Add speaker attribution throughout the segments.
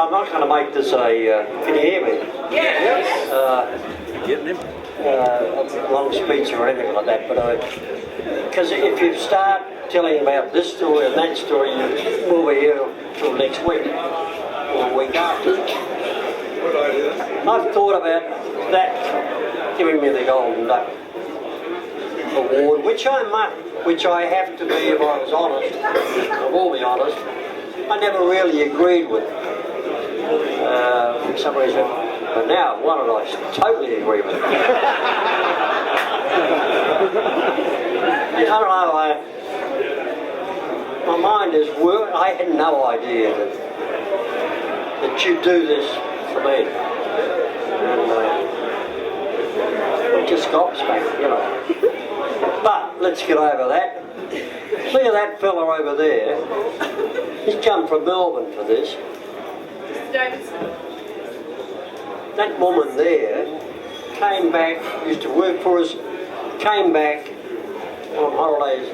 Speaker 1: I'm not going to make this a, can you hear me?
Speaker 2: Yes.
Speaker 1: A long speech or anything like that, but because if you start telling about this story and that story, we'll be here till next week or a week after. I've thought about that giving me the Golden Duck Award, which I have to be if I was honest. I will be honest. I never really agreed with for some reason, but now one and I totally agree with. I don't know. My mind is working. I had no idea that you'd do this for me, and it just gobsmacked, you know. But let's get over that. Look at that fella over there. He's come from Melbourne for this. That woman there came back, used to work for us, came back on holidays,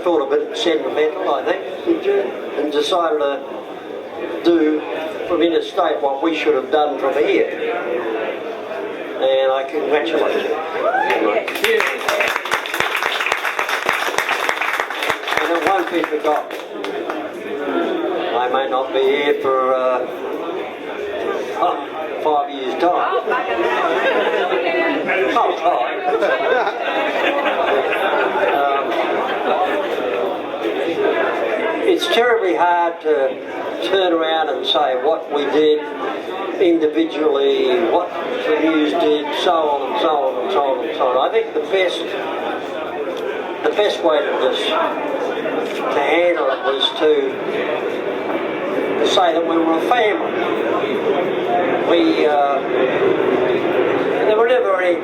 Speaker 1: felt a bit sentimental, I think, and decided to do from interstate what we should have done from here. And I congratulate you. And it won't be forgotten. I may not be here for 5 years' time. I'll try. It's terribly hard to turn around and say what we did individually, what the news did, so on and so on and so on and so on. I think the best way to handle it was to say that we were a family. There were never any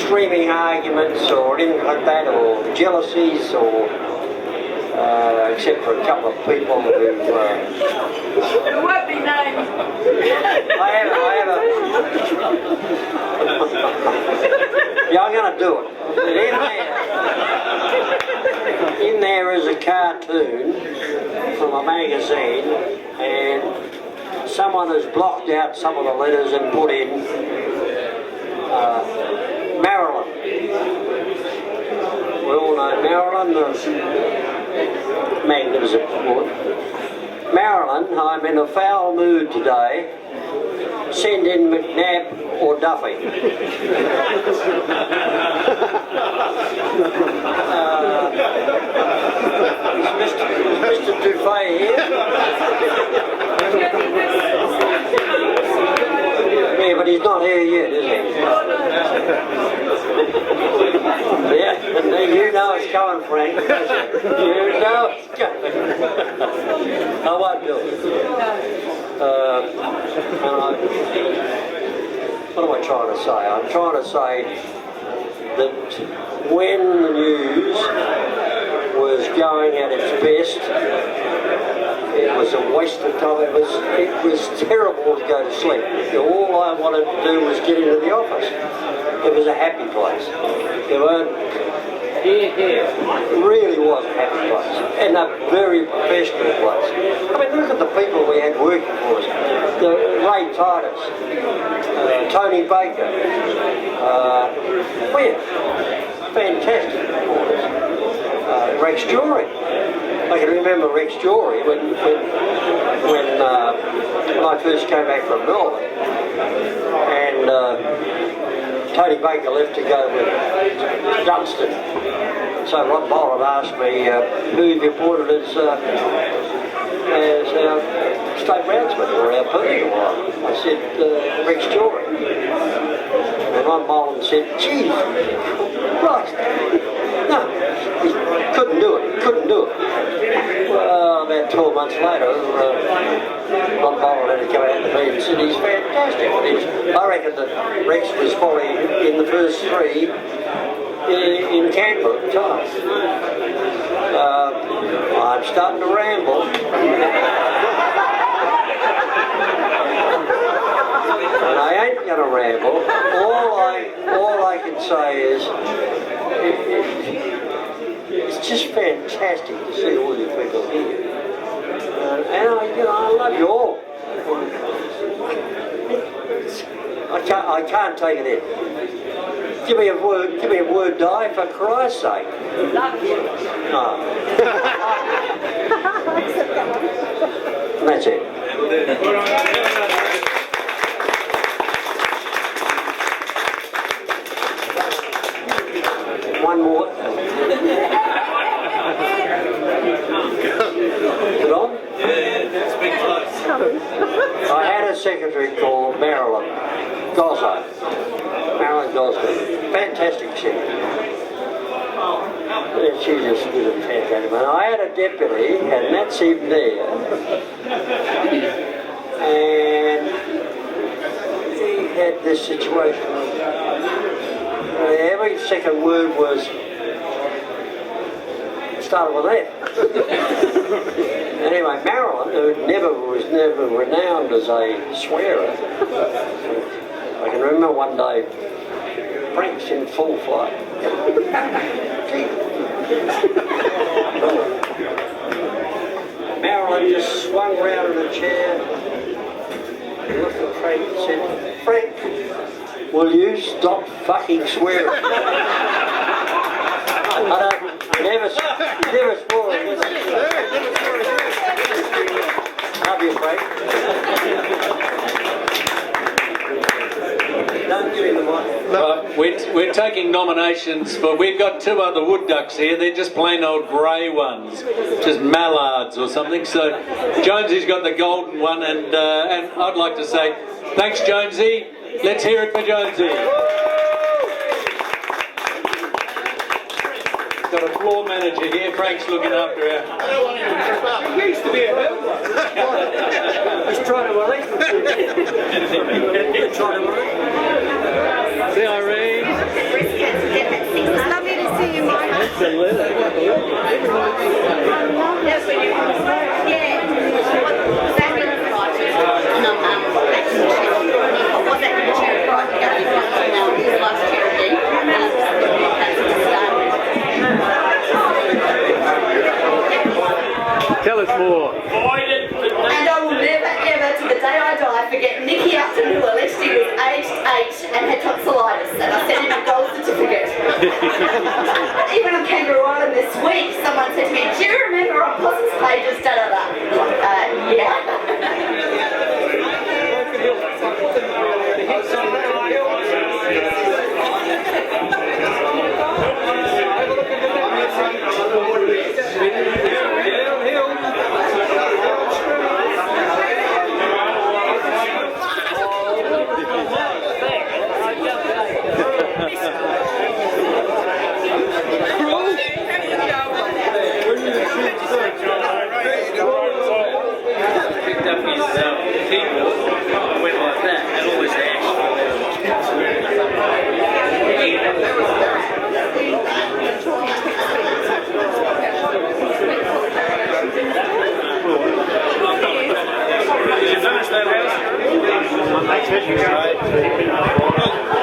Speaker 1: screaming arguments or anything like that, or jealousies, or except for a couple of people who
Speaker 2: It won't be named.
Speaker 1: Yeah, I'm going to do it. In there is a cartoon from a magazine, and someone has blocked out some of the letters and put in Marilyn. We all know Marilyn, the magnificent woman. Marilyn, I'm in a foul mood today. Send in McNabb or Duffy. Is Mr. Dufay here? Yeah, but he's not here yet, is he? Yeah, and you know it's coming, Frank. You know it's coming. I won't do it. What am I trying to say? I'm trying to say that when the news was going at its best, it was a waste of time. It was terrible to go to sleep. All I wanted to do was get into the office. It was a happy place. It really was a happy place, and a very professional place. I mean, look at the people we had working for us. Ray Titus, Tony Baker, fantastic reporters. Rex Jory. I can remember Rex Jory when I first came back from Melbourne, and Tony Baker left to go with Dunstan. So Ron Boland asked me who you appointed as our state roundsman or our personal one. I said Rex Jory. And Ron Boland said, "Gee, Christ, no, he couldn't do it. Well, about 12 months later, Ron Boland had to come out to me and said he's fantastic. I reckon that Rex was probably in the first three in Canberra at the time. I'm starting to ramble. And I ain't going to ramble. All I can say is it's just fantastic to see all you people here. And I love you all. I can't take it in. Give me a word, Di, for Christ's sake. No. That's it. One more. Is it on?
Speaker 3: It's been close.
Speaker 1: I had a secretary called Marilyn Gosler. Marilyn Gosler. Fantastic secretary. And she just did it fantastic. And I had a deputy, and that's him there. And he had this situation. Every second word was started with F. Anyway, Marilyn, who was never renowned as a swearer, I can remember one day, Frank's in full flight. Marilyn just swung round in a chair, looked at Frank and said, "Frank, will you stop fucking swearing?" Never swore. Love you, Frank. Don't give him the mic.
Speaker 4: We're taking nominations for. We've got two other wood ducks here. They're just plain old grey ones, just mallards or something. So Jonesy's got the golden one, and I'd like to say thanks, Jonesy. Let's hear it for Jonesy. Got a floor manager here. Frank's looking after her.
Speaker 3: He used to be a helper.
Speaker 1: He's trying to elect me.
Speaker 4: See, Irene.
Speaker 2: It was lovely to see you, Marg.
Speaker 4: Absolutely.
Speaker 2: Yeah. Was that in the project? No, was that in the charity project? No, it was last charity.
Speaker 4: Tell us more.
Speaker 2: And I will never, ever, to the day I die, forget Nicky Upton, who alleged he was aged 8 and had tonsillitis, and I sent him a gold certificate. Even on Kangaroo Island this week, someone said to me, "Do you remember on Possum's pages, da-da-da?" Yeah.
Speaker 3: Picked up his keyboard, went like that, and always Did you finish that, House?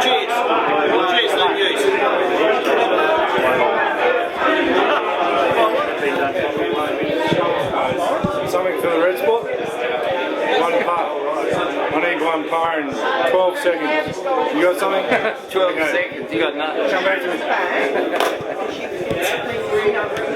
Speaker 3: Cheers. Cheers, thank you.
Speaker 5: Something for the red spot? One par. I need one par in 12 seconds. You got something?
Speaker 3: 12 seconds, you got nothing.
Speaker 5: Come back to me.